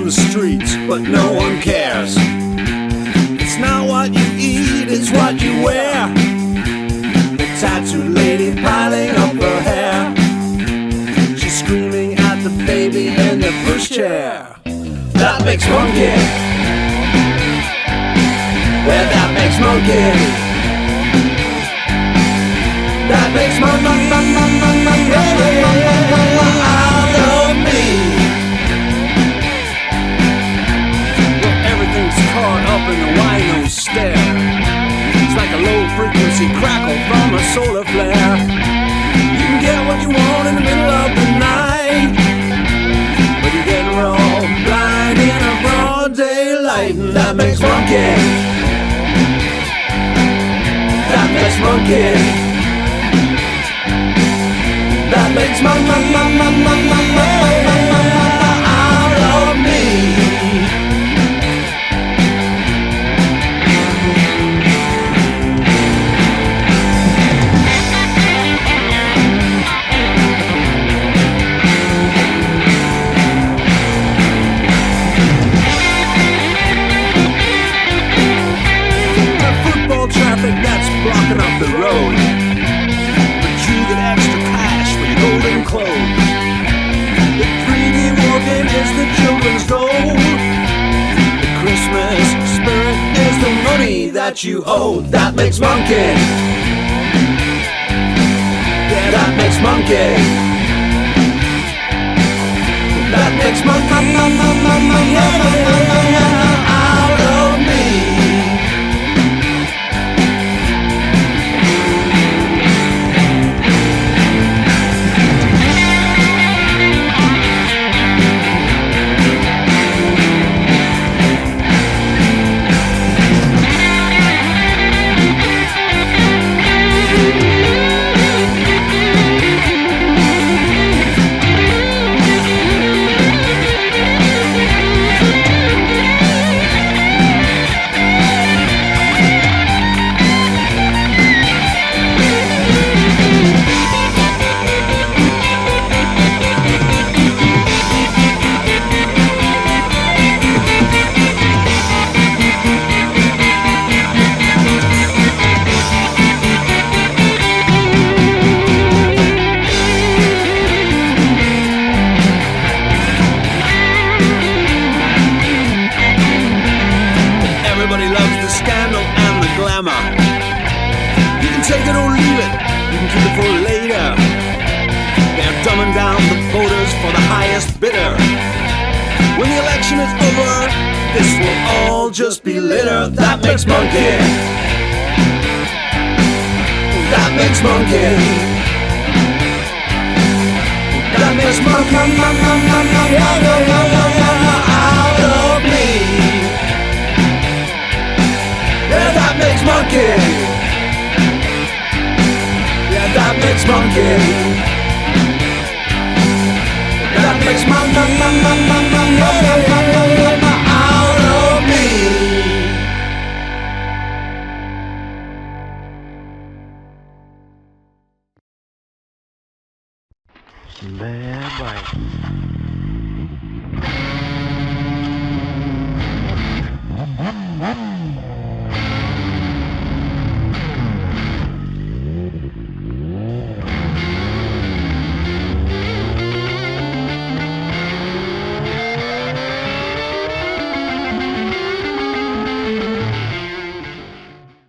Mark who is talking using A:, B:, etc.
A: on the streets, but no one cares. It's not what you eat, it's what you wear. The tattooed lady piling up her hair. She's screaming at the baby in the pushchair. That makes monkey. Yeah, that makes monkey. That makes monkey out of me. Well, everything's caught up in the wino stare. It's like a low frequency crackle from a solar flare. You can get what you want in the middle of the night, but you're getting raw blind in a broad daylight. And that makes monkey. That makes monkey. That makes out of me. The football traffic that's blocking up the road, but you get extra cash for your golden clothes. The 3D walking is the children's goal. The Christmas spirit is the money that you owe. That makes monkey. Yeah, that makes monkey. That makes monkey out of me. Everybody loves the scandal and the glamour. You can take it or leave it, you can keep it for later. They're dumbing down the voters for the highest bidder. When the election is over, this will all just be litter. That makes monkey. That makes monkey. That makes monkey.